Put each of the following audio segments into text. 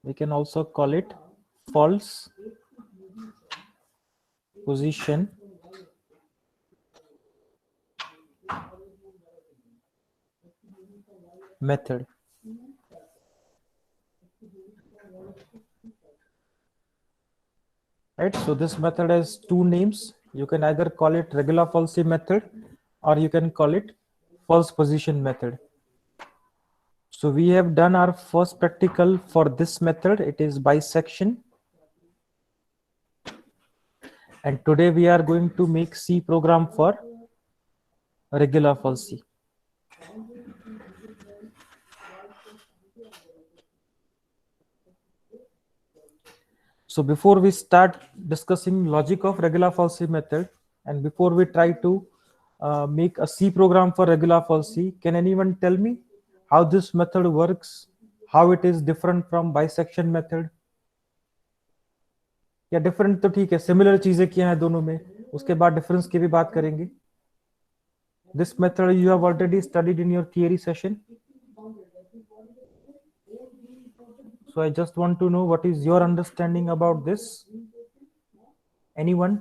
We can also call it false position method. Right, so this method has two names. You can either call it regular falsy method or you can call it false position method. So we have done our first practical for this method. It is bisection. And today we are going to make C program for regular falsy. So before we start discussing logic of regular falsy method, and before we try to make a C program for regular falsy, can anyone tell me how this method works, how it is different from bisection method? या different तो ठीक है, similar चीजें क्या हैं दोनों में, उसके बाद डिफरेंस की भी बात करेंगे. This method you have already studied in your theory session. So I just want to know what is your understanding about this. Anyone?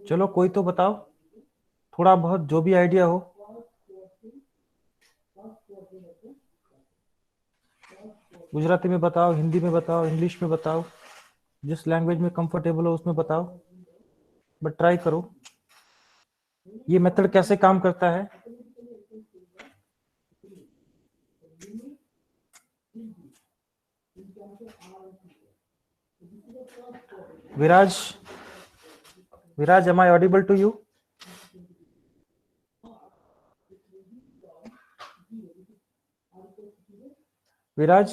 चलो कोई तो बताओ, थोड़ा बहुत जो भी आइडिया हो. गुजराती में बताओ, हिंदी में बताओ, इंग्लिश में बताओ, जिस लैंग्वेज में कंफर्टेबल हो उसमें बताओ, बट ट्राई करो. ये मेथड कैसे काम करता है? Viraj, am I audible to you? विराज,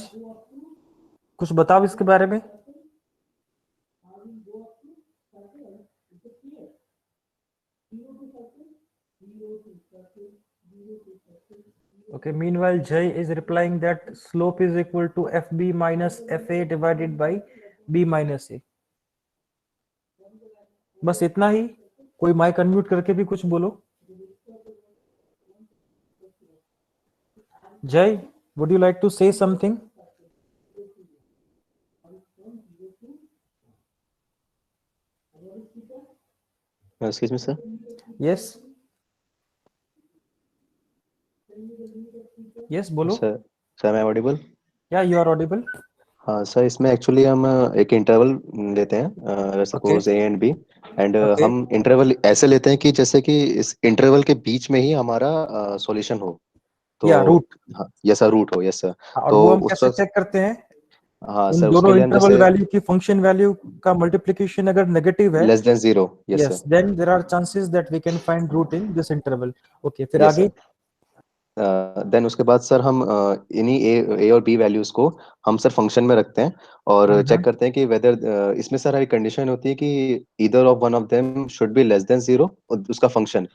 कुछ बताओ इसके बारे में. Okay, meanwhile Jay is replying that slope is equal to fb minus fa divided by b minus a. बस इतना ही. कोई माइक अनम्यूट करके भी कुछ बोलो. Jay, would you like to say something? Excuse me, sir. Yes. Yes, बोलो. Sir, am I audible? Yeah, you are audible. हाँ sir, इसमें एक्चुअली हम एक इंटरवल लेते हैं, suppose A and B, and Okay. हम इंटरवल ऐसे लेते हैं कि जैसे कि इस इंटरवल के बीच में ही हमारा सॉल्यूशन हो. तो या रूट. हाँ, यस सर, रूट हो, यस सर. और तो वो हम उस कैसे वक्त, चेक करते हैं? हाँ उन सर, उसके दोनों लिए हम इंटरवल जैसे वैल्यू की फंक्शन वैल्यू का मल्टीप्लिकेशन अगर नेगेटिव है, less than zero, yes yes, sir, then there are chances that we can find root in this interval. Okay, फिर यस आगे. सर. देन उसके बाद सर हम इन्हीं ए और बी वैल्यूज को हम सर फंक्शन में रखते हैं और चेक करते हैं कि वेदर इसमें सर एक कंडीशन होती है कि either of one of them should be less than zero, उसका फंक्शन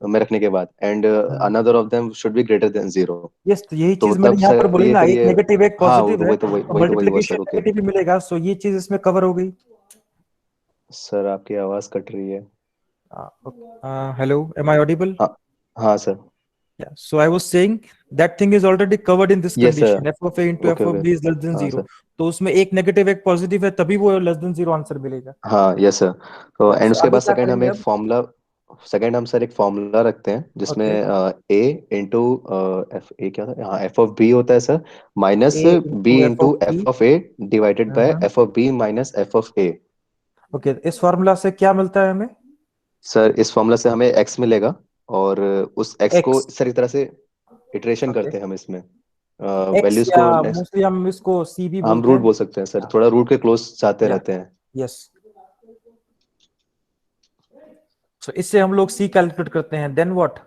में रखने के बाद, and another of them should be greater than zero. Yes, तो यही तो चीज तब मैंने यहाँ पर सर बोली ये ना, फिर एक ये, नेगेटिव एक हाँ पॉजिटिव है, तो वही तो हुआ सर. मल्टीप्लिकेशन ओके नेगेटिव ही मिलेगा. सो ये चीज इसमें कवर हो गई. सर, आपकी आवाज कट रही है. Hello, am I audible? हाँ, हाँ sir. Yeah, so I was saying that thing is already covered in this yes sir. condition. F of A into okay F of okay. B is less than हाँ zero. Sir. तो उसमें एक negative एक positive है, तभी वो less than zero answer मिलेगा. हाँ यस सर. तो Yeah, एंड so उसके आगे बाद क्या करेंगे अब? सेकंड हम सर एक फॉर्मूला रखते हैं जिसमें okay. A into F A क्या था, हाँ एफ ऑफ बी होता है sir, minus A B into F of into B. F of A divided by F of B minus F of A. Okay, इस formula से क्या मिलता है हमें? सर इस फॉर्मूला से हमें एक्स मिलेगा, और उस एक्स को X. सर एक तरह से इटरेशन ओके. करते हैं हम इसमें, X वैल्यूज या को मोस्टली हम इसको C भी हम बोलते रूट हैं. बोल सकते हैं सर, थोड़ा रूट के क्लोज जाते या. रहते हैं. यस. सो इससे हम लोग C कैलकुलेट करते हैं. Then what?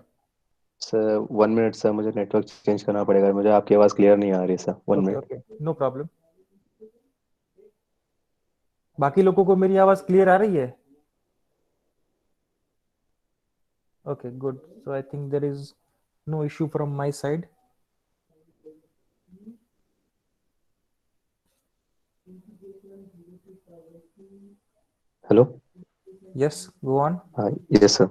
Sir 1 minute sir, मुझे नेटवर्क चेंज करना पड़ेगा, मुझे आपकी आवाज़ क्लियर नहीं आ रही sir. One okay minute okay, no problem. बाकी लोगों को मेरी आवाज क्लियर आ रही है? Okay, good. So I think there is no issue from my side. Hello. Yes, go on. हाँ यस सर.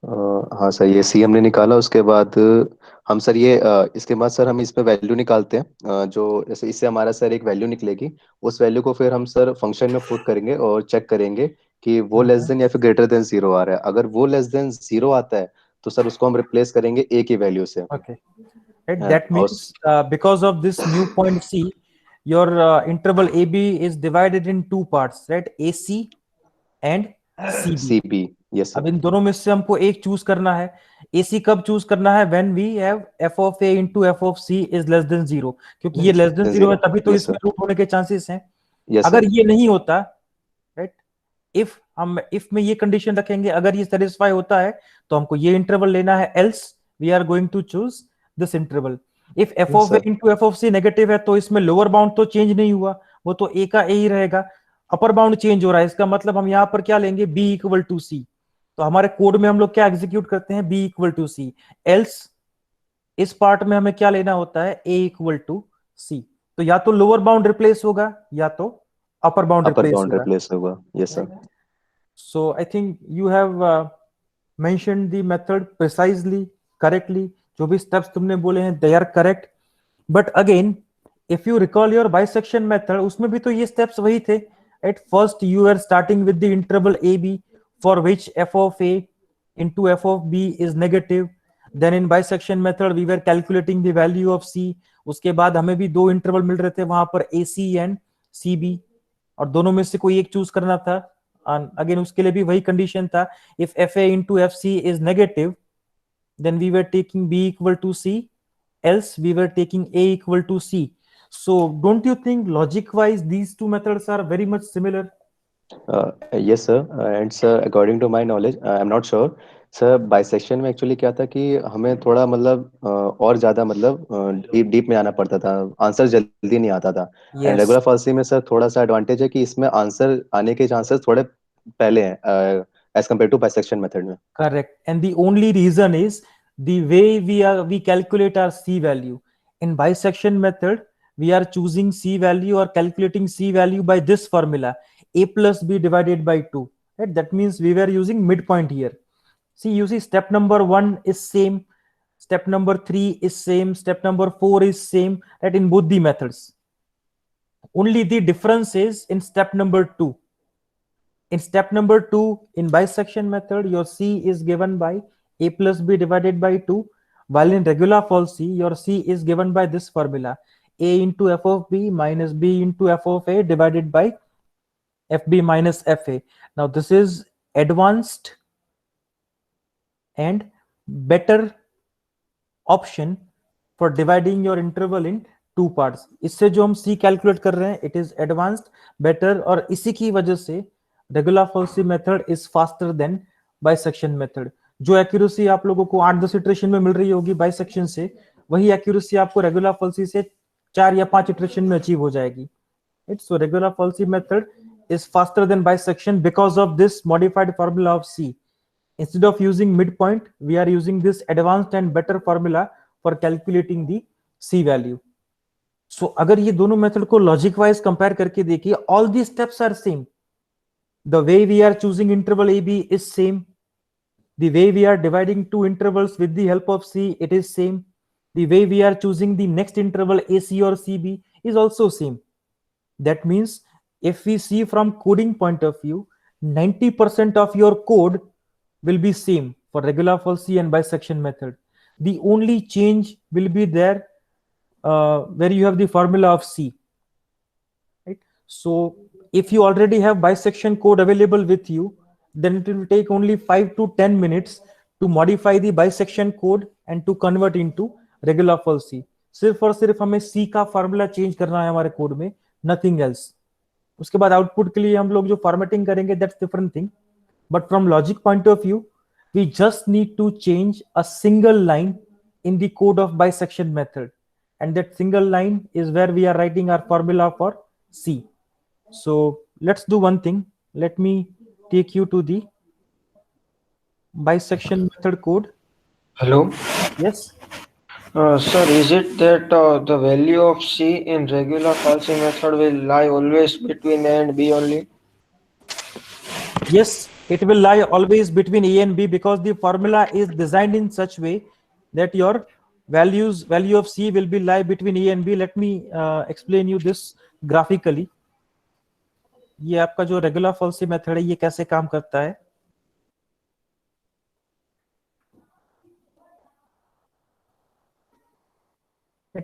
हाँ सर, ये सी हमने निकाला। उसके बाद हम सर ये इसके बाद सर हम इसमें वैल्यू निकालते हैं। जो जैसे इससे हमारा सर एक वैल्यू निकलेगी। उस वैल्यू को फिर हम सर फंक्शन में पुट करेंगे और चेक करेंगे कि वो लेस देन या फिर ग्रेटर देन जीरो आ रहा है। अगर वो लेस देन जीरो आता है तो सर उसको हम रिप्लेस करेंगे ए की वैल्यू से। Okay. Right. है That और means because of this new point C, your interval AB is divided in two parts, right? AC and CB. C B. Yes अब सर। इन दोनों में से हमको एक चूज करना है। AC कब चूज करना है? When we have f of a into f of c is less than zero, क्योंकि ये less less than than zero है जीरो। तभी तो यस इसमें सर। रूट होने के चांसेस हैं। यस अगर सर। ये नहीं होता, राइट, इफ में ये कंडीशन रखेंगे, अगर ये सेटिस्फाई होता है तो हमको ये इंटरवल लेना है, else we are going to choose this interval. If F yes of A sir. Into F of C negative है तो इसमें लोअर बाउंड तो चेंज नहीं हुआ, वो तो ए का ए ही रहेगा। अपर बाउंड चेंज हो रहा है, इसका मतलब हम यहां पर क्या लेंगे? B equal to C. तो हमारे कोड में हम लोग क्या एग्जीक्यूट करते हैं? B equal to C. Else इस पार्ट में हमें क्या लेना होता है? A equal to C. तो या तो लोअर बाउंड रिप्लेस होगा या तो upper bound upper replace bound होगा। रिप्लेस होगा। Yes sir. So I think you have mentioned the method precisely, correctly. जो भी steps तुमने बोले हैं they are correct. But again, if you recall your bisection method, उसमें भी तो ये steps वही थे. At first you were starting with the interval AB for which f of A into f of B is negative. Then in bisection method we were calculating the value of C. उसके बाद हमें भी दो interval मिल रहे थे वहां पर AC and CB, और दोनों में से कोई एक चूज करना था। अगेन उसके लिए भी वही कंडीशन था, if F A into F C is negative then we were taking B equal to C, else we were taking a equal to c. So don't you think logic wise these two methods are very much similar? Yes sir. And sir according to my knowledge, I am not sure sir, bisection में actually क्या था कि हमें थोड़ा मतलब और ज़्यादा मतलब डीप डीप में आना पड़ता था। आंसर जल्दी नहीं आता था। एंड Yes, रेगुलर फालसी में सर थोड़ा सा एडवांटेज है कि इसमें आंसर आने के चांसेस थोड़े पहले हैं as compared to bisection method में। correct. And the only reason is the way we calculate our c value. In bisection method, we are choosing c value or calculating c value by this formula, a plus b divided by 2. Right? That means we were using midpoint here. See, you see, step number 1 is same, step number 3 is same, step number 4 is same, right, in both the methods. Only the difference is in step number 2. In step number 2, in bisection method, your C is given by A plus B divided by 2, while in regular false C, your C is given by this formula, A into F of B minus B into F of A divided by FB minus FA. Now, this is advanced and better option for dividing your interval in two parts. इससे जो हम C calculate कर रहे हैं, it is advanced, better, और इसी की वजह से regular falsies method is faster than bisection method. जो एक्यूरेसी आप लोगों को 8-10 इटरेशन में मिल रही होगी बाइसेक्शन से, वही एक्यूरेसी आपको रेगुलर फॉल्सी से 4 या 5 इटरेशन में अचीव हो जाएगी। It's so regular falsies method is faster than bisection because of this modified formula of C. Instead of using midpoint, we are using this advanced and better formula for calculating the C value. So अगर ये दोनों method को logic wise compare करके देखिए, all these steps are same. The way we are choosing interval AB is same. The way we are dividing two intervals with the help of C, it is same. The way we are choosing the next interval AC or CB is also same. That means if we see from coding point of view, 90% of your code will be same for regular false C and bisection method. The only change will be there where you have the formula of C. Right? So if you already have bisection code available with you, then it will take only 5 to 10 minutes to modify the bisection code and to convert into regular false C. सिर्फ और सिर्फ हमें C का formula change करना है हमारे code में, nothing else. उसके बाद आउटपुट के लिए हम लोग जो फॉर्मेटिंग करेंगे that's different thing, but from logic point of view we just need to change a single line in the code of bisection method, and that single line is where we are writing our formula for C. So let's do one thing. Let me take you to the bisection method code. Hello. Yes. Sir, is it that the value of C in regular falsy method will lie always between A and B only? Yes, It will lie always between a and b because the formula is designed in such way that your value of c will be lie between a and b. Let me explain you this graphically. ये आपका जो regular falsies method है ये कैसे काम करता है.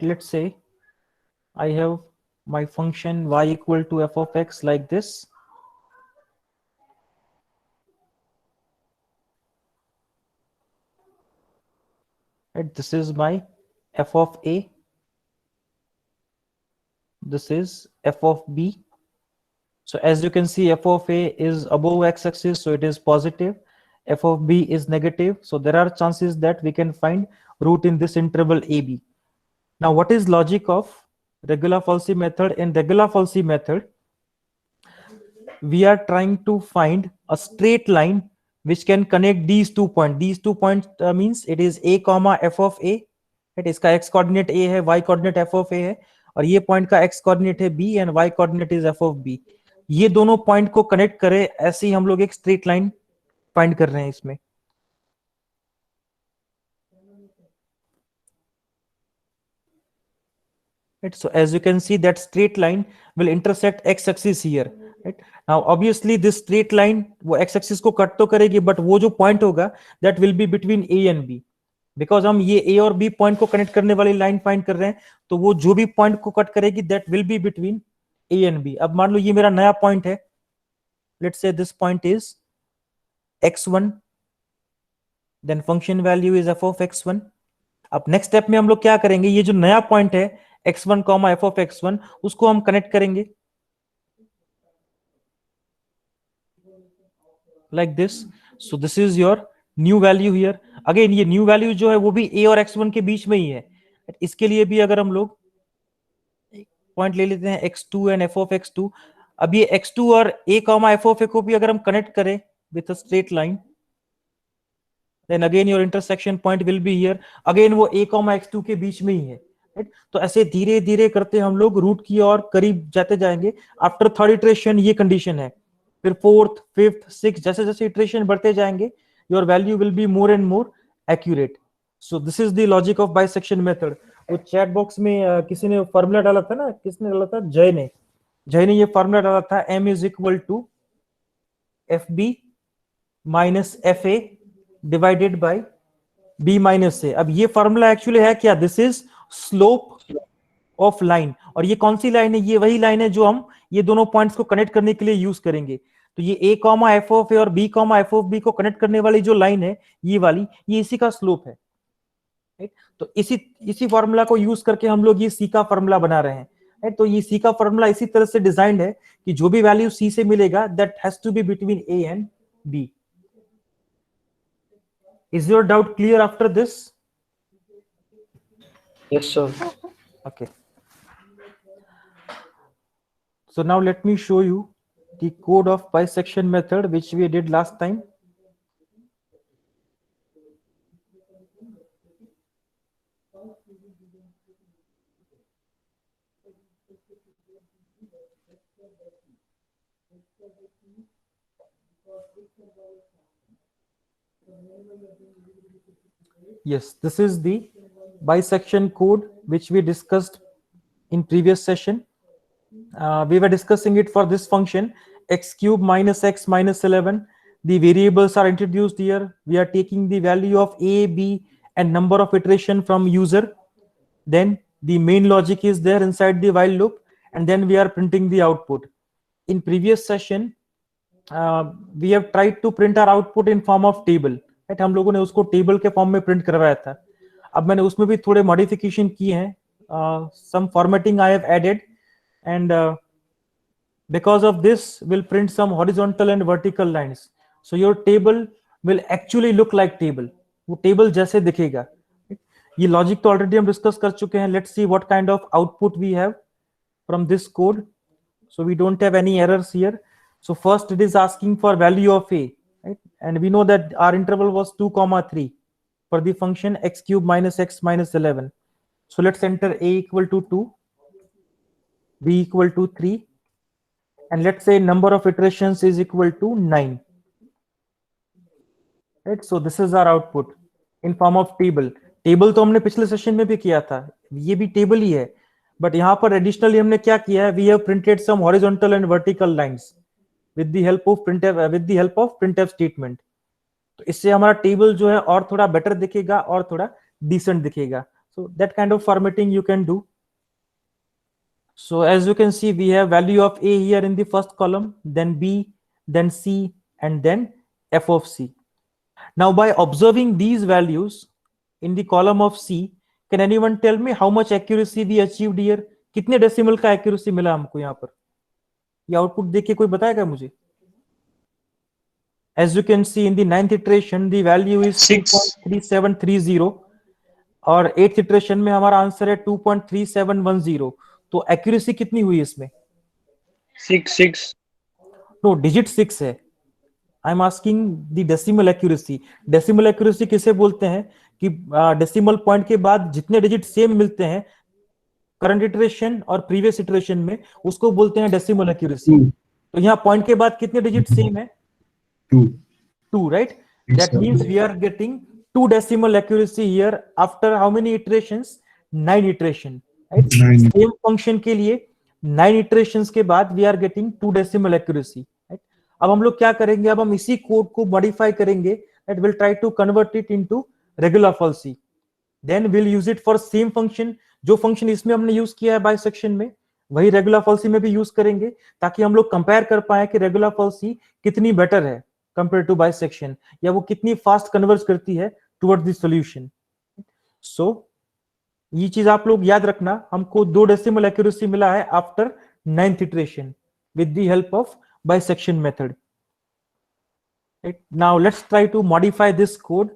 Let's say I have my function y equal to f of x like this. Right, this is my f of a. This is f of b. So as you can see, f of a is above x-axis, so it is positive. F of b is negative, so there are chances that we can find root in this interval ab. Now, what is logic of regular falsi method? In regular falsi method, we are trying to find a straight line which can connect these 2 points. These 2 points means it is a comma f of a. Right? इसका x coordinate a है, y coordinate f of a है, और ये point का x coordinate है b and y coordinate is f of b. ये दोनों point को कनेक्ट करें, ऐसे ही हम लोग एक स्ट्रेट लाइन फाइंड कर रहे हैं इसमें. Right? So as you can see, that straight line will intersect x-axis here. Right? Now obviously this straight line वो x-axis को कट तो करेगी, but वो जो point होगा that will be between a and b. Because हम ये a और b point को कनेक्ट करने वाली लाइन फाइंड कर रहे हैं, तो वो जो भी पॉइंट को कट करेगी that will be between a and b. अब मान लो ये मेरा नया पॉइंट है. Let's say this point is x1, then function value is f of x1. अब नेक्स्ट स्टेप में हम लोग क्या करेंगे, ये जो नया पॉइंट है x1 comma f of x1, उसको हम कनेक्ट करेंगे like this. So this is your new value here. Again ये new value जो है वो भी a और x1 के बीच में ही है. इसके लिए भी अगर हम लोग पॉइंट ले लेते हैं x2 and f of x2, अब ये x2 और a comma f of a को भी अगर हम कनेक्ट करें with a straight line, then again your intersection point will be here. Again वो a कॉमा x2 के बीच में ही है. Right? तो ऐसे धीरे धीरे करते हम लोग रूट की ओर करीब जाते जाएंगे. आफ्टर थर्ड इटरेशन ये कंडीशन है, फिर फोर्थ, फिफ्थ, सिक्स, जैसे जैसे इटरेशन बढ़ते जाएंगे your value will be more and more accurate. So this is the logic of bisection method. वो चैट बॉक्स में किसी ने फॉर्मूला डाला था ना, किसने डाला था? जय ने ये फॉर्मूला डाला था, m is equal to F B minus F A divided by b minus A. अब ये फॉर्मूला एक्चुअली है क्या? This is slope of line. और ये कौन सी लाइन है? ये वही लाइन है जो हम ये दोनों पॉइंट्स को कनेक्ट करने के लिए यूज करेंगे. तो ये a comma F of A और b comma F of B को कनेक्ट करने वाली जो लाइन है ये वाली, ये इसी का स्लोप है. राइट? तो इसी फॉर्मूला को यूज करके हम लोग ये c का फॉर्मूला बना रहे हैं. राइट? तो ये c का फॉर्मूला इसी तरह से डिजाइंड है कि जो भी वैल्यू c से मिलेगा that has to be between a and b. Is your doubt clear after this? Yes, sir. Okay. So now let me show you the code of bisection method which we did last time. Yes, this is the bisection code which we discussed in previous session. We were discussing it for this function x cube minus x minus 11. The variables are introduced here. We are taking the value of a, b and number of iteration from user. Then the main logic is there inside the while loop, and then we are printing the output. In previous session, we have tried to print our output in form of table. Right? हम लोगों ने उसको table के form में print करवाया था. अब मैंने उसमें भी थोड़े मॉडिफिकेशन किए हैं. Some formatting I have added, and because of this will print some horizontal and vertical lines. So your table will actually look like table. वो टेबल जैसे दिखेगा. ये लॉजिक तो ऑलरेडी हम डिस्कस कर चुके हैं. Let's see what kind of output we have from this code. So we don't have any errors here. So first it is asking for value of a, right? And we know that our interval was 2 comma 3 for the function x cube minus x minus 11. So let's enter a equal to 2, b equal to 3, and let's say number of iterations is equal to 9. right? So this is our output in form of table. Table तो हमने पिछले session में भी किया था, ये भी table ही है, बट यहाँ पर एडिशनली हमने क्या किया है, we have printed some horizontal and vertical lines with the help of printf statement. तो इससे हमारा टेबल जो है और थोड़ा बेटर दिखेगा और थोड़ा डिसेंट दिखेगा. So that kind of formatting you can do. So as you can see, we have value of A here in the first column, then B, then C, and then F of C. Now by observing these values in the column of C, can anyone tell me how much accuracy we achieved here? कितने decimal का accuracy मिला हमको यहाँ पर? ये output देख के कोई बताएगा मुझे? As you can see in the 9th iteration, the value is 2.3730 और 8th iteration में हमारा आंसर है 2.3710. तो एक्यूरेसी कितनी हुई इसमें? 6. नो, डिजिट 6 है. I am asking the decimal accuracy. Decimal accuracy किसे बोलते हैं कि डेसिमल पॉइंट के बाद जितने डिजिट सेम मिलते हैं करंट इटरेशन और प्रीवियस इटरेशन में, उसको बोलते हैं डेसिमल एक्यूरेसी. तो यहाँ पॉइंट के बाद कितने डिजिट सेम है? 2, right? That means we are getting 2 decimal accuracy here after how many iterations? 9 iteration, right? Same function के लिए 9 iterations के बाद we are getting 2 decimal accuracy, right? अब हम लोग क्या करेंगे, अब हम इसी कोड को मॉडिफाई करेंगे, that will try to convert it into regular false. Then we'll use it for same function. जो फंक्शन इसमें हमने यूज किया है बाइसेक्शन में, वही रेगुलर फॉल्सी में भी यूज करेंगे, ताकि हम लोग कंपेयर कर पाए कि रेगुलर फॉल्सी कितनी बेटर है कंपेयर टू बाइसेक्शन, या वो कितनी फास्ट कन्वर्ज करती है टुवर्ड्स द सॉल्यूशन. सो ये चीज आप लोग याद रखना, हमको 2 डेसिमल एक्यूरेसी मिला है after 9th iteration with the help of bisection method. Now let's try to modify this code.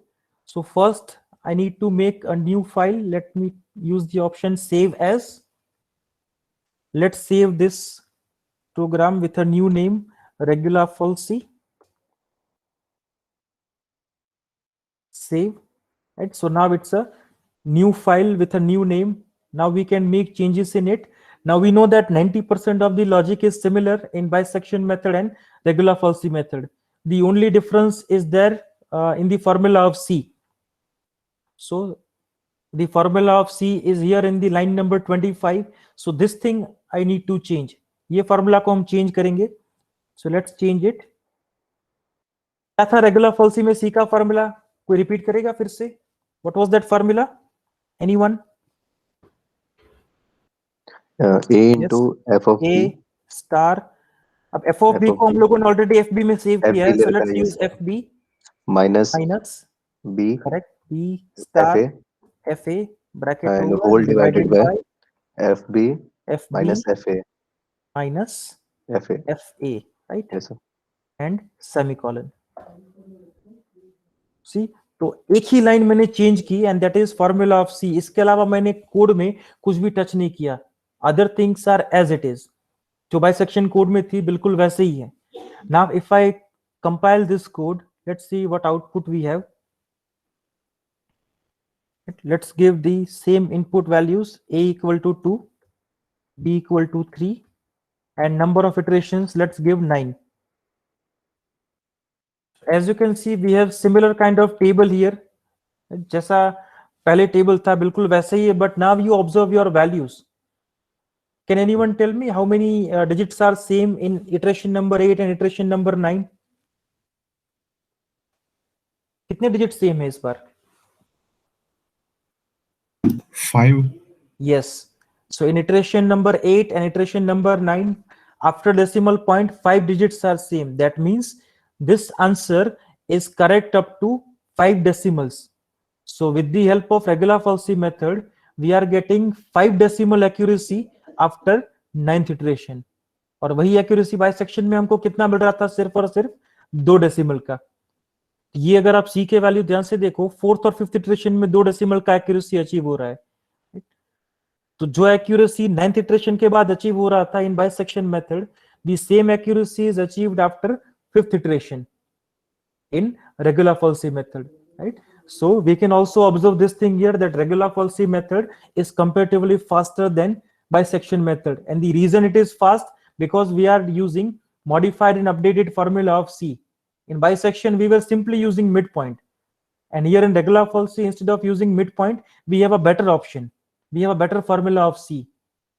So first I need to make a new file. Let me use the option save as. Let's save this program with a new name, regular falsy. Save. Right, so now it's a new file with a new name. Now we can make changes in it. Now we know that 90% of the logic is similar in bisection method and regular falsy method. The only difference is there in the formula of C. So the formula of C is here in the line number 25. So this thing I need to change. ये formula को हम change करेंगे. So let's change it. क्या था regular falsy में C का formula? कोई repeat करेगा फिर से? What was that formula? Anyone? A into F of B. A star. अब F of B को हम लोगों ने already FB में save किया है. So let's use FB minus B. Correct. B star FA bracket and whole divided by FB minus FA minus FA, right? yes sir. And semicolon. See, तो एक ही लाइन मैंने चेंज की and that is formula of C. इसके अलावा मैंने code में कुछ भी टच नहीं किया. Other things are as it is. जो बाइसेक्शन कोड में थी बिल्कुल वैसे ही है. Now if I compile this code, let's see what output we have. Let's give the same input values, A equal to 2, B equal to 3, and number of iterations, let's give 9. As you can see, we have similar kind of table here. जैसा पहले table था बिल्कुल वैसे ही है, but now you observe your values. Can anyone tell me how many digits are same in iteration number 8 and iteration number 9? कितने digits same है इस बार? 5. Yes. So in iteration number 8 and iteration number 9, after decimal point, 5 digits are same. That means this answer is correct up to 5 decimals. So with the help of regular falsy method, we are getting 5 decimal accuracy after 9th iteration. और वही accuracy bisection में हमको कितना मिल रहा था? सिर्फ और सिर्फ 2 डेसिमल का. ये अगर आप C के वैल्यू ध्यान से देखो, 4th और 5th इटरेशन में 2 डेसिमल का एक्यूरेसी अचीव हो रहा है. तो जो एक्यूरेसी 9th इटरेशन के बाद अचीव हो रहा था in bisection method, the same accuracy is achieved after 5th iteration in regular falsy method, right? So we can also observe this thing here, that regular falsy method is comparatively faster than bisection method, and the reason it is fast because we are using modified and updated formula of C. In bisection, we were simply using midpoint. And here in regular false C, instead of using midpoint, we have a better option. We have a better formula of C.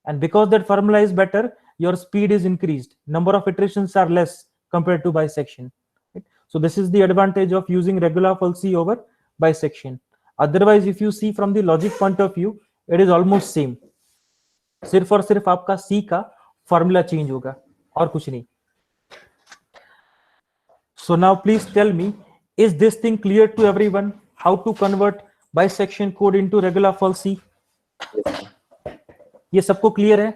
And because that formula is better, your speed is increased. Number of iterations are less compared to bisection. Right? So this is the advantage of using regular false C over bisection. Otherwise, if you see from the logic point of view, it is almost same. सिर्फ और सिर्फ आपका C का formula change होगा और कुछ नहीं. So now please tell me, is this thing clear to everyone? How to convert bisection code into regular false C? ये सबको clear है?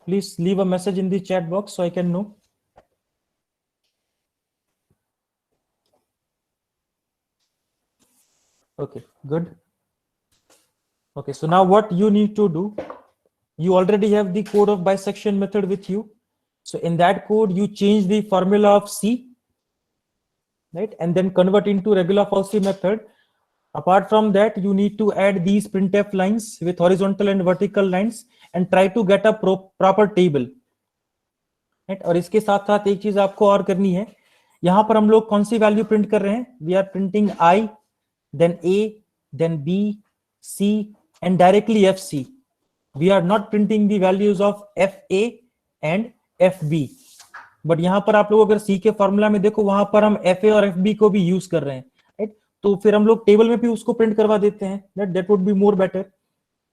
Please leave a message in the chat box so I can know. Okay, good. Okay, so now what you need to do, you already have the code of bisection method with you. So in that code, you change the formula of C, right? And then convert into regular false C method. Apart from that, you need to add these printf lines with horizontal and vertical lines and try to get a proper table. Right? और इसके साथ साथ एक चीज आपको और करनी है, यहां पर हम लोग कौन सी वैल्यू प्रिंट कर रहे हैं? We are printing I, then A, then B, C, and directly FC. We are not printing the values of FA and FB. But यहां पर आप लोग अगर C के फॉर्मूला में देखो, वहां पर हम FA और FB को भी यूज कर रहे हैं, राइट? तो फिर हम लोग टेबल में भी उसको प्रिंट करवा देते हैं, that would be more better.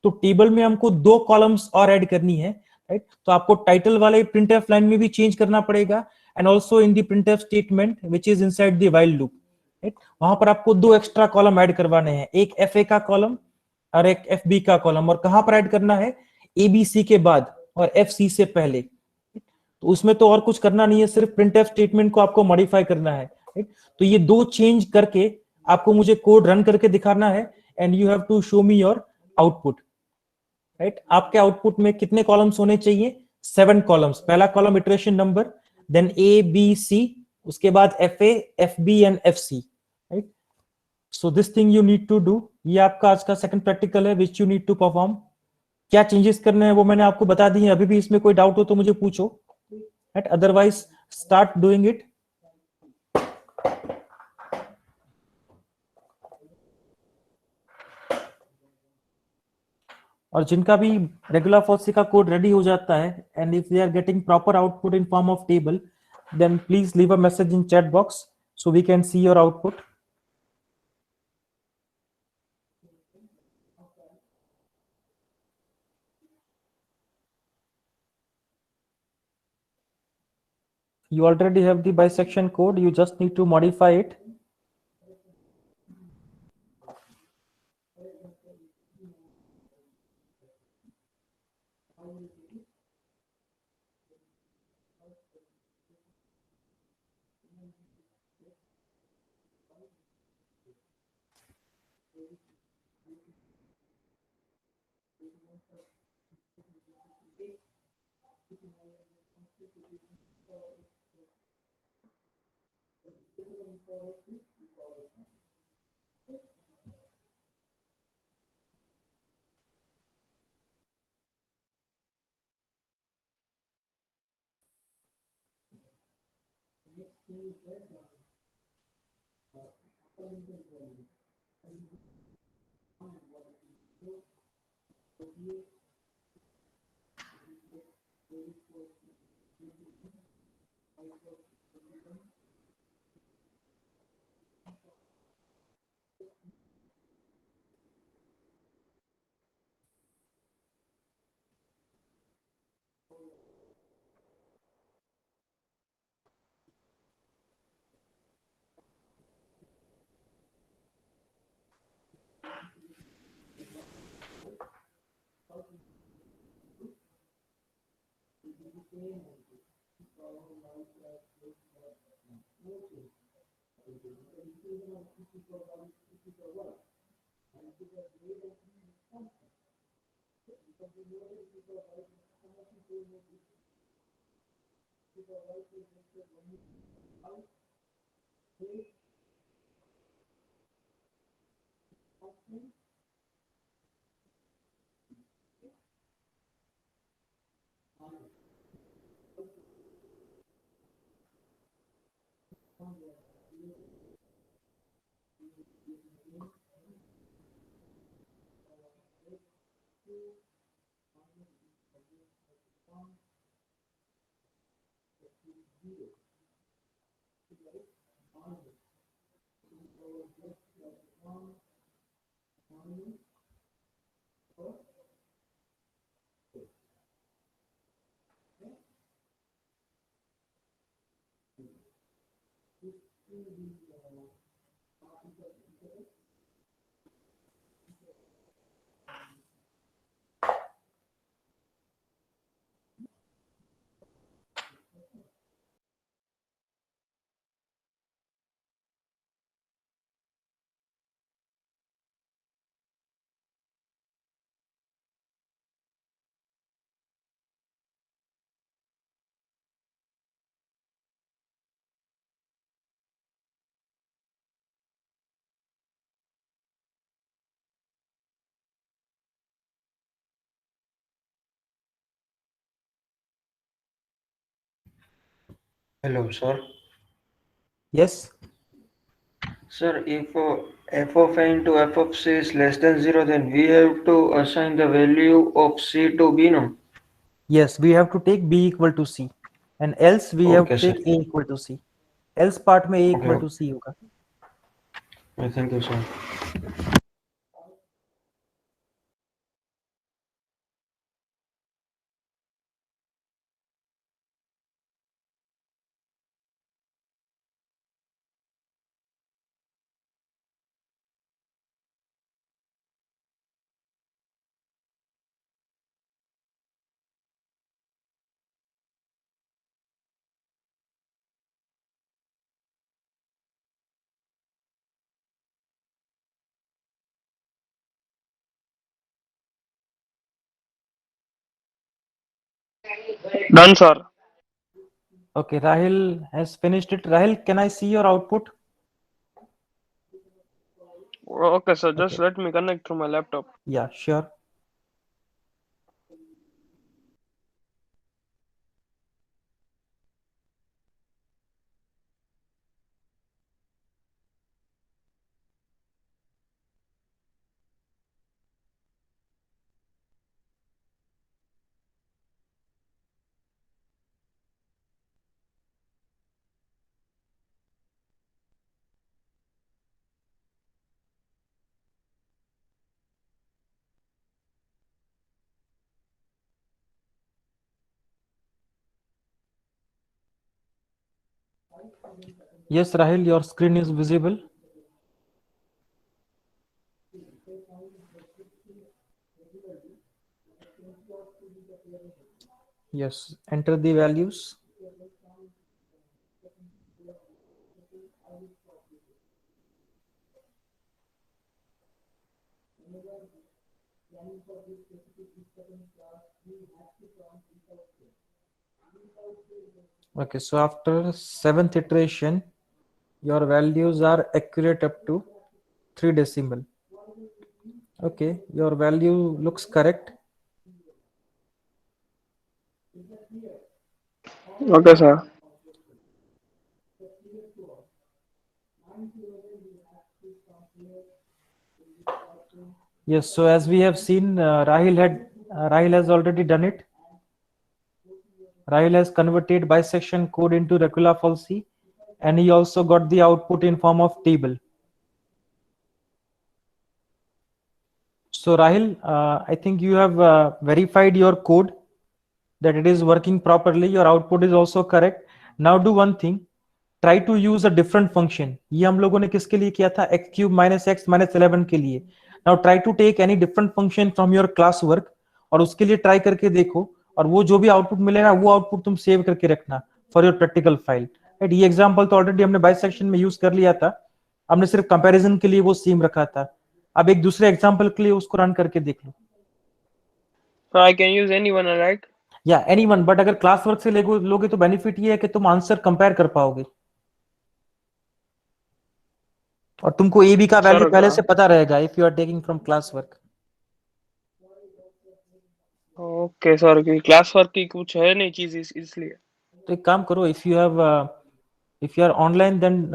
तो टेबल में हमको 2 कॉलम्स और ऐड करनी है, राइट? तो आपको टाइटल वाले प्रिंटफ लाइन में भी चेंज करना पड़ेगा, and also in the printf statement which is inside the while loop, right? वहां पर आपको 2 एक्स्ट्रा कॉलम ऐड करवाने हैं, एक FA का कॉलम और एक FB का कॉलम. और कहां पर ऐड करना है? ABC के बाद और FC से पहले. तो उसमें तो और कुछ करना नहीं है, सिर्फ प्रिंटफ स्टेटमेंट को आपको मॉडिफाई करना है, राइट? तो ये 2 चेंज करके आपको मुझे कोड रन करके दिखाना है, and you have to show me your output, right? आपके आउटपुट में कितने कॉलम्स होने चाहिए? 7 कॉलम्स. पहला column iteration number, then ABC, उसके बाद FA, FB and FC, right? So this thing you need to do. ये आपका आज का सेकंड प्रैक्टिकल है which you need to perform. क्या चेंजेस करने हैं वो मैंने आपको बता दी है. अभी भी इसमें कोई डाउट हो तो मुझे पूछो, right? Otherwise start doing it. और जिनका भी रेगुलर फॉल्स का कोड रेडी हो जाता है, and if they are getting proper output in form of table, then please leave a message in chat box so we can see your output. You already have the bisection code, you just need to modify it. Hello, sir. Yes. Sir, if f of a into f of c is less than 0, then we have to assign the value of c to b, no? Yes, we have to take b equal to c, and else we have Okay, to sir. take a equal to c. else part में a Okay, equal to c होगा. thank you, sir. Done, sir. Okay, Rahil has finished it. Rahil, can I see your output? Okay, sir. Just Okay. let me connect through my laptop. Yeah, sure. Yes, Rahil, your screen is visible. Yes, enter the values. Okay, so after seventh iteration, your values are accurate up to 3 decimal. Okay, your value looks correct. Okay, sir. Yes, so as we have seen, Rahil has already done it. Rahil has converted bisection code into regular falsy, and he also got the output in form of table. So Rahil, I think you have verified your code that it is working properly. Your output is also correct. Now do one thing. Try to use a different function. ये हम लोगों ने किसके लिए किया था? x cube minus x minus 11 के लिए. Now try to take any different function from your class work और उसके लिए try करके देखो और वो जो भी आउटपुट मिलेगा वो आउटपुट तुम सेव करके रखना for your practical file. Right, ये एग्जांपल तो ऑलरेडी हमने बाइसेक्शन में यूज कर लिया था. हमने सिर्फ कंपैरिजन के लिए वो सेम रखा था. अब एक दूसरे एग्जांपल के लिए उसको रन करके देख लो. So I can use anyone, right? या एनीवन, बट अगर क्लास वर्क से लोगे तो बेनिफिट ये है कि तुम आंसर कंपेयर कर पाओगे और तुमको ए बी का वैल्यू Sir, पहले से पता रहेगा if you are taking from class work. okay, sir. Class work की कुछ है नहीं चीज इसलिए. तो एक काम करो, if you have If you are online, then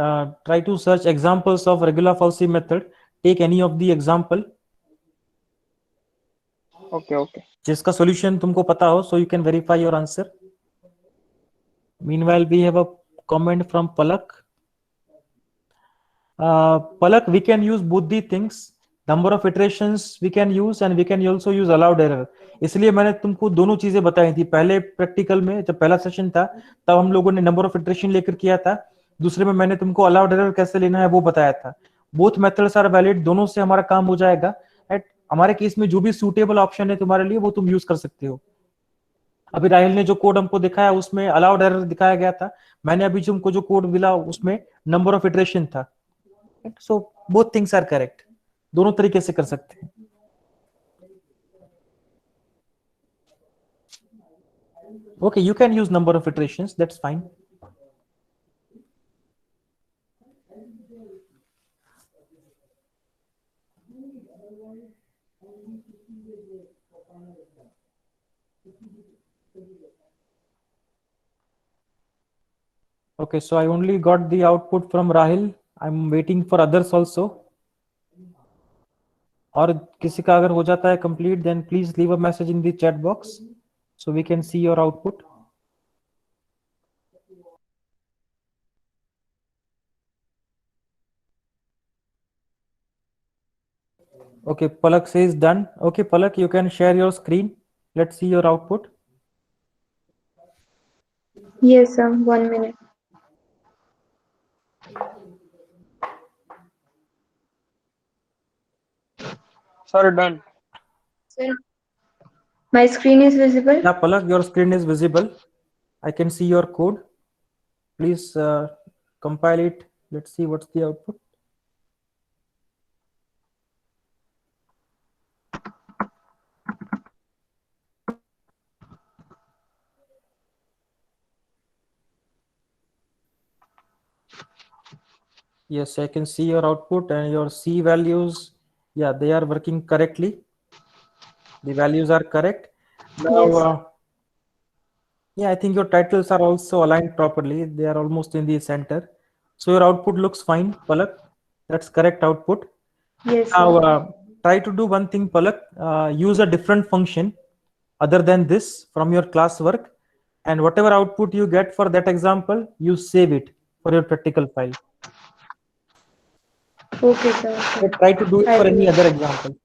try to search examples of regular falsi method. Take any of the example Okay, okay. जिसका solution तुमको पता हो, so you can verify your answer. Meanwhile, we have a comment from Palak. Palak, we can use both the things. Number of iterations we can use and we can also use allowed error. इसलिए मैंने तुमको दोनों चीजें बताई थी. पहले practical में जब पहला सेशन था तब हम लोगों ने नंबर ऑफ इटरेशन लेकर किया था. दूसरे में मैंने तुमको अलाउड एरर कैसे लेना है वो बताया था. बोथ मेथड्स आर वैलिड, दोनों से हमारा काम हो जाएगा. राइट, हमारे केस में जो भी सूटेबल ऑप्शन है तुम्हारे लिए वो तुम यूज कर सकते हो. अभी राहिल ने जो कोड हमको दिखाया उसमें अलाउड एरर दिखाया गया था. मैंने अभी तुमको जो कोड मिला उसमें नंबर ऑफ इटरेशन था. So both things are correct, दोनों तरीके से कर सकते हैं. Okay, you can use number of iterations, that's fine. Okay, so I only got the output from Rahil. I'm waiting for others also. और किसी का अगर हो जाता है complete, then please leave a message in the chat box so we can see your output. Okay, Palak says done. Okay, Palak, you can share your screen. Let's see your output. Yes, sir. 1 minute. Sir, done. Sir, my screen is visible. Yeah, Palak, your screen is visible. I can see your code. Please compile it. Let's see what's the output. Yes, I can see your output and your C values. Yeah, they are working correctly. The values are correct. Now, Yes. yeah, I think your titles are also aligned properly. They are almost in the center. So your output looks fine, Palak. That's correct output. Yes, Now, sir. try to do one thing, Palak. Use a different function other than this from your classwork. And whatever output you get for that example, you save it for your practical file. Okay, sir. So Okay. try to do it I'll for do any it. other example.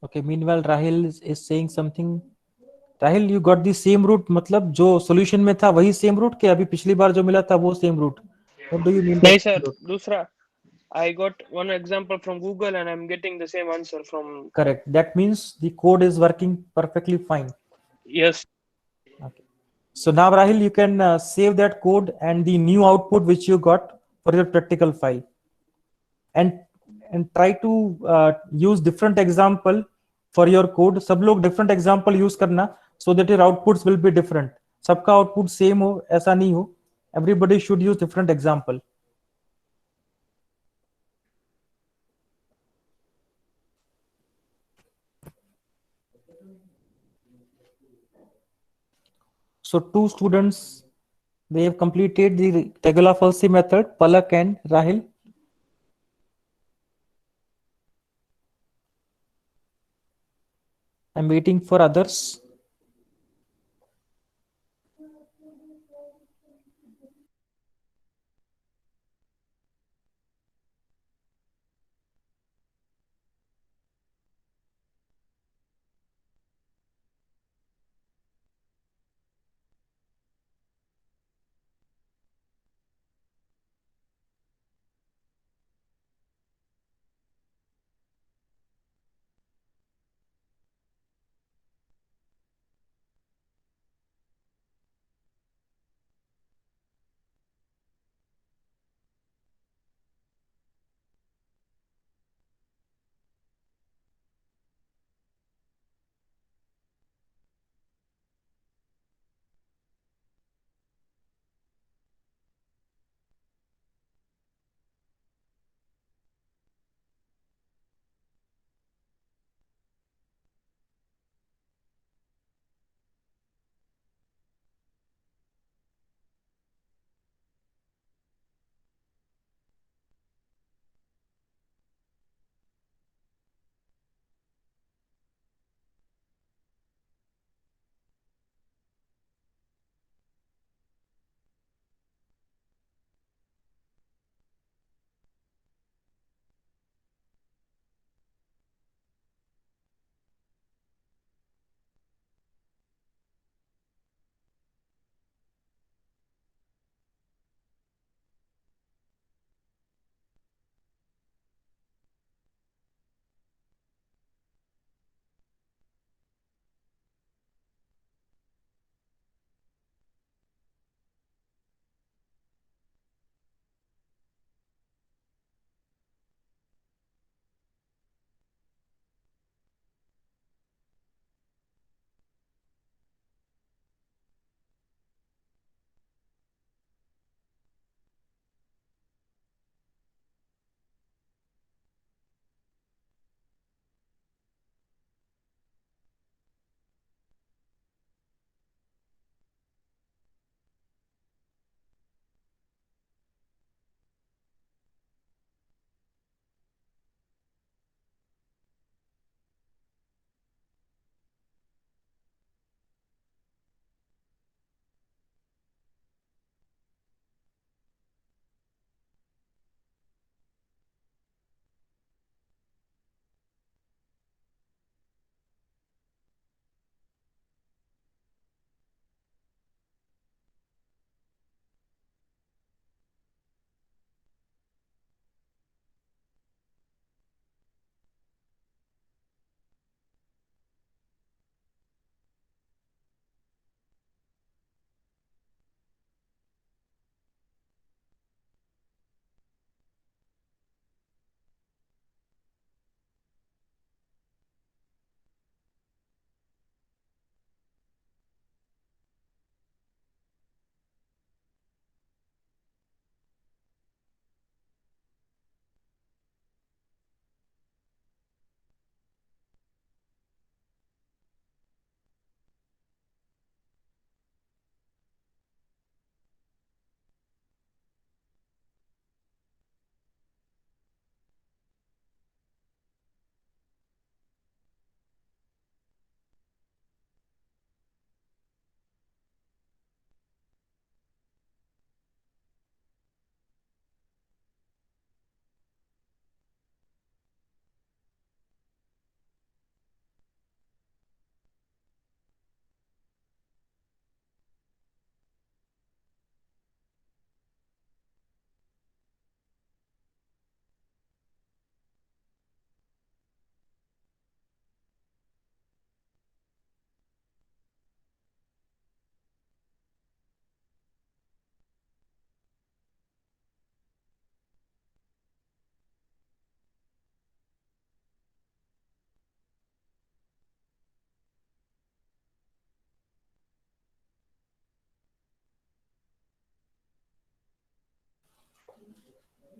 Okay, meanwhile, Rahil is saying something. Rahil, you got the same route, मतलब जो solution में था वही same route के अभी पिछली बार जो मिला था वो same route. What do you mean by No, same sir. route? Dusra. I got one example from Google and I'm getting the same answer from. Correct. That means the code is working perfectly fine. Yes. Okay. So now, Rahil, you can save that code and the new output which you got for your practical file, and try to use different example for your code. सब लोग different example use करना so that your outputs will be different. सबका output same हो ऐसा नहीं हो. Everybody should use different example. So two students, they have completed the Tagalog-Falsi method, Palak and Rahil. I'm waiting for others.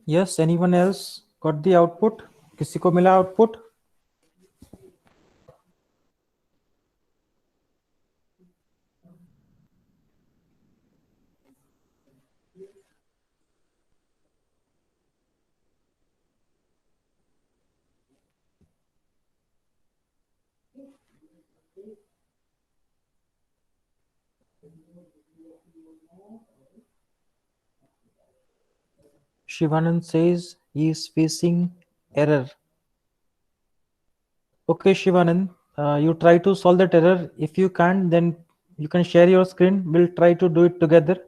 Yes, anyone else got the output? किसी को मिला output? Shivanand says he is facing error. Okay, Shivanand, you try to solve that error. If you can't, then you can share your screen. We'll try to do it together.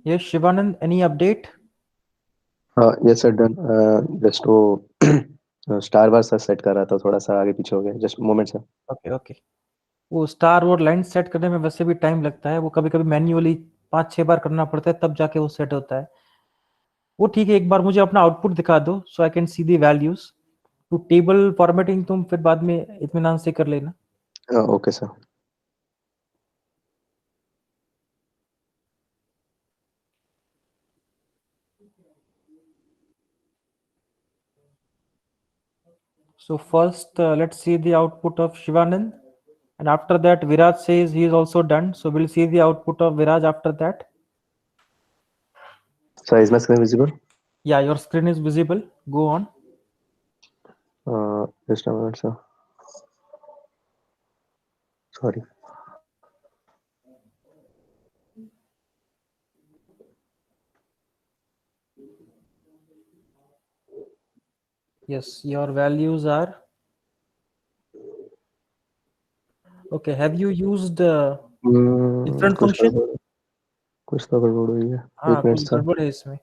Yes, Shivanand, any update? Yes sir done. Just वो star बार सा set कर रहा था, थोड़ा सा आगे पीछे हो गया, just moment sir. Okay okay. वो स्टार और लाइन सेट करने में वैसे भी टाइम लगता है, वो कभी कभी मैन्युअली 5-6 बार करना पड़ता है, तब जाके वो सेट होता है। वो ठीक है, एक बार मुझे अपना आउटपुट दिखा दो so I can see the values. तो टेबल फॉर्मेटिंग तुम फिर बाद में इत्मीनान से कर लेना। Okay sir. So first, let's see the output of Shivanand, and after that, Viraj says he is also done. So we'll see the output of Viraj after that. Sir is my screen visible? Yeah, your screen is visible. Go on. Just a minute sir, sorry. Yes, your values are okay. Have you used different कुछ function? तो गड़बड़ हुई है। हाँ, एक minute कुछ sir. गड़बड़ है इसमें।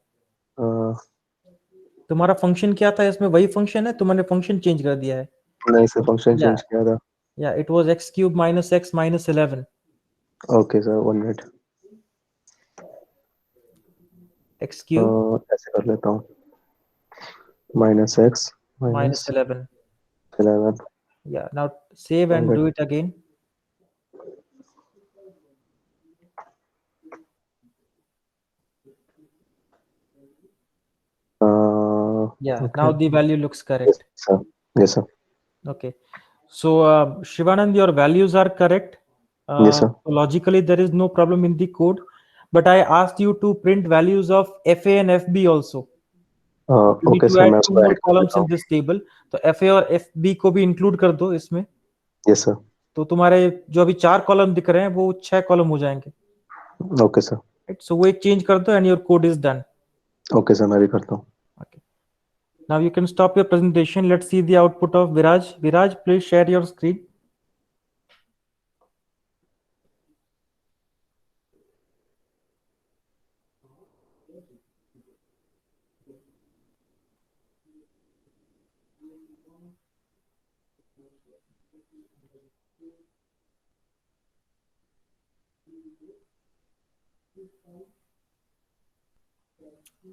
तुम्हारा फंक्शन क्या था इसमें? वही फंक्शन है, तुमने फंक्शन चेंज कर दिया है। नहीं सर, फंक्शन Yeah, चेंज किया था। yeah, it was x cube minus x minus 11. Okay sir, 1 minute. X cube ऐसे कर लेता हूँ, minus x minus minus 11. 11। Yeah, now save and do it again. Yeah, Okay. now the value looks correct. Sir. Yes, sir. Okay. So, Shivanand, your values are correct. Yes, sir. So logically, there is no problem in the code. But I asked you to print values of FA and FB also. You need Okay, to sir. add मैं two उसको more add कर columns देता in हूँ. this table. तो FA और FB को भी include कर दो इसमें. Yes, sir. तो तुम्हारे जो अभी 4 कॉलम दिख रहे हैं वो 6 कॉलम हो जाएंगे. Okay, sir. Right? So वो एक चेंज कर दो and your code is done. Okay, sir. मैं भी करता हूँ. Okay. Now you can stop your presentation. Let's see the output of Viraj. Viraj, please share your screen.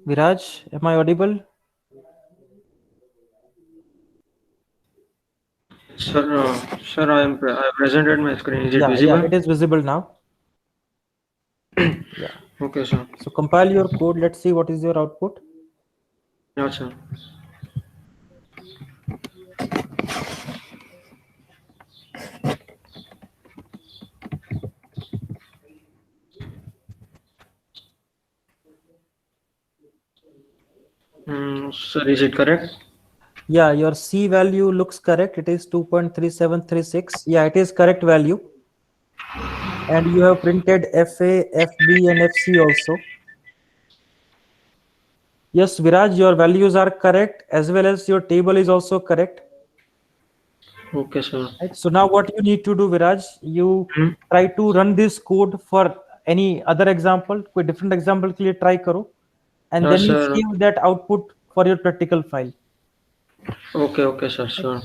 Viraj, am I audible? Sir, I presented my screen. Is it Yeah, visible? it is visible now. Yeah. Okay, sir. So compile your code. Let's see what is your output. Yeah, sir. Sir, is it correct? Yeah, your C value looks correct. It is 2.3736. Yeah, it is correct value. And you have printed FA, FB, and FC also. Yes, Viraj, your values are correct as well as your table is also correct. Okay, sir. Right? So now what you need to do, Viraj, you Hmm? try to run this code for any other example, कोई different example के लिए try करो, and Yeah, then you sir. save that output for your practical file. Okay, sir. Sure.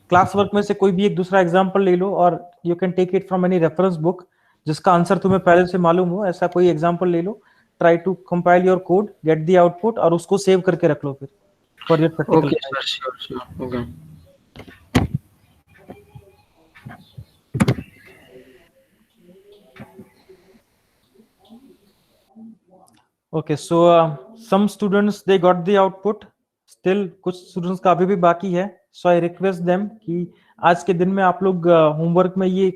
Class work में से कोई भी एक दूसरा एग्जांपल ले लो और you can take it from any reference book जिसका आंसर तुम्हें पहले से मालूम हो, ऐसा कोई एग्जांपल ले लो. Try to compile your code, get the output और उसको सेव करके रख लो फिर for your practical Okay, file. sir. Sure. Okay. Okay, so some students they got the output. Still कुछ स्टूडेंट्स का अभी भी बाकी है. So I request them कि आज के दिन में आप लोग होमवर्क में ये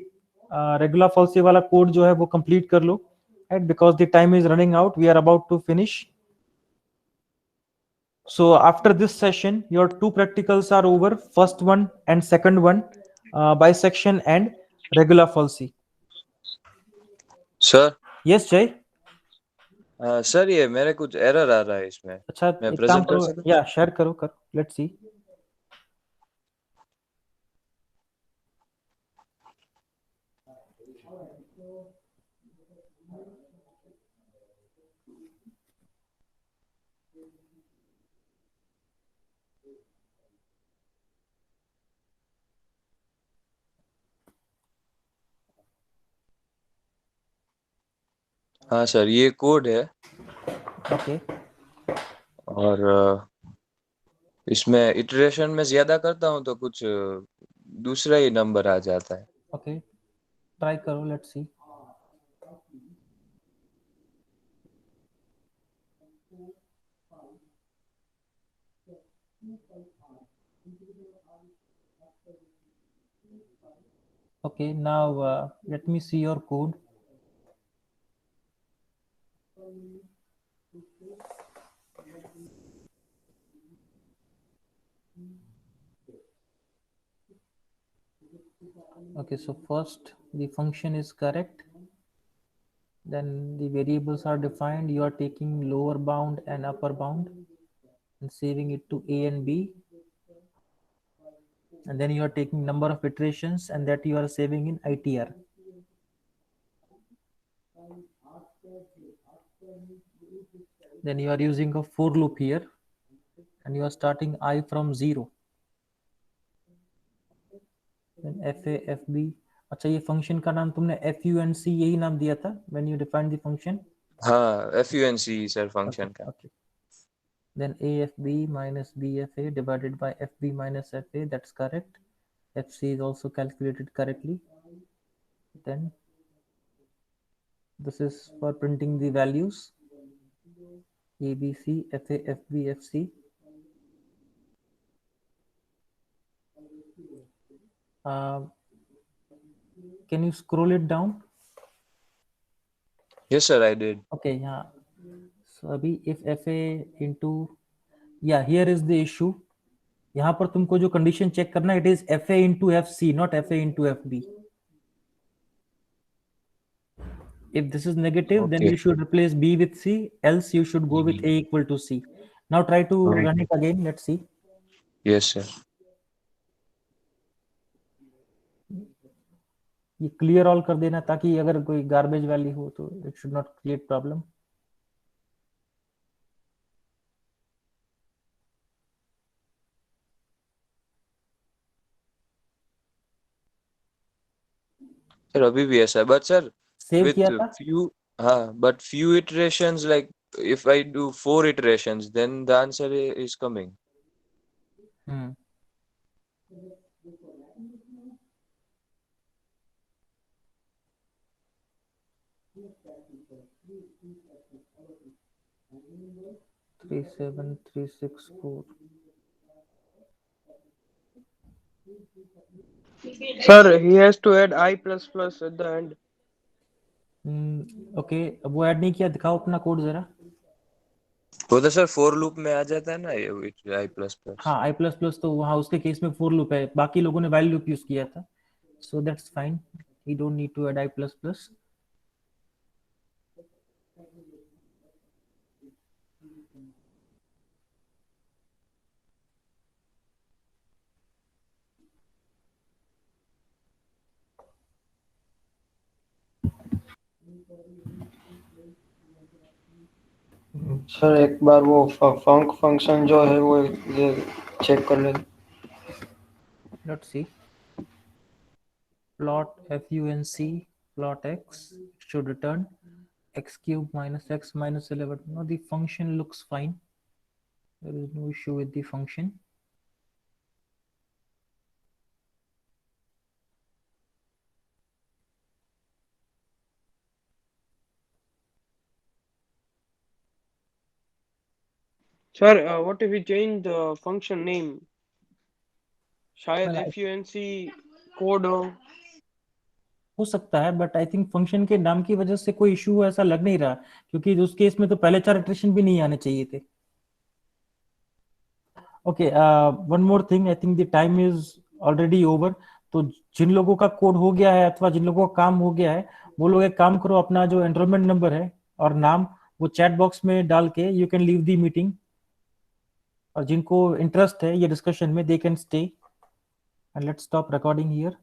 रेगुलर फॉल्सी वाला कोड जो है वो कंप्लीट कर लो. Right? Because the time is running out, we are about to finish. So after this session, your two practicals are over. First one and second one, bisection and regular falsi. Sir Yes, Jay. Sir ये मेरे कुछ error आ रहा है इसमें. अच्छा मैं एक काम present कर करो, सकता हूँ? या शेयर करो. Let's see. हाँ सर, ये कोड है Okay. और इसमें इटरेशन में ज्यादा करता हूँ तो कुछ दूसरा ही नंबर आ जाता है. Okay. Try करो. Let's see. Okay. Now let me see your code. Okay. So first the function is correct. Then the variables are defined. You are taking lower bound and upper bound and saving it to A and B. And then you are taking number of iterations and that you are saving in ITR. Then you are using a for loop here and you are starting I from 0. Then FA, FB. अच्छा ये function का नाम तुमने FUNC यही नाम दिया था when you defined the function. हाँ, FUNC सर फंक्शन का. Okay. Then AFB minus BFA divided by FB minus FA, that's correct. FC is also calculated correctly. Then this is for printing the values. ABC, FA, FB, FC. Can you scroll it down? Yes, sir, I did. Okay, yeah. So अभी if FA into, yeah, here is the issue. यहाँ पर तुमको जो condition check करना है, it is FA into FC, not FA into FB. If this is negative, then Okay. you should replace B with C, else you should go with A equal to C. Now try to run it again, let's see. Yes, sir. ये clear all कर देना ताकि अगर कोई garbage value हो तो it should not create problem. Sir, अभी भी ऐसा है, but sir, सेव with किया था. but few iterations, like if I do 4 iterations, then the answer is coming. Hmm. Three seven 364. Sir, he has to add I plus plus at the end. Okay, अब वो add नहीं किया, दिखाओ अपना code जरा. वो तो सर फॉर लूप में आ जाता है ना, ये आई प्लस प्लस. हाँ, आई प्लस प्लस तो वहाँ उसके केस में फोर लूप है, बाकी लोगों ने वाइल लूप यूज किया था, so that's fine. We don't need to add I plus plus. Sir एक बार वो फंक फंक्शन जो है वो ये चेक कर ले. Let's see. Plot func plot x should return x cube minus x minus 11. No, the function looks fine. There is no issue with the function. Sir, what if we change the function name? शायद Well, FUNC code हो सकता है, but I think function के नाम की वजह से कोई इशू ऐसा लग नहीं रहा, क्योंकि उस केस में तो पहले 4 इटरेशन भी नहीं आने चाहिए थे. Okay, one more thing, I think the time is already over. तो जिन लोगों का कोड हो गया है अथवा जिन लोगों का काम हो गया है, वो लोग एक काम करो, अपना जो एनरोलमेंट नंबर है और नाम वो चैट बॉक्स में डाल के you can leave the meeting. और जिनको इंटरेस्ट है ये डिस्कशन में, they can stay. And let's stop recording here.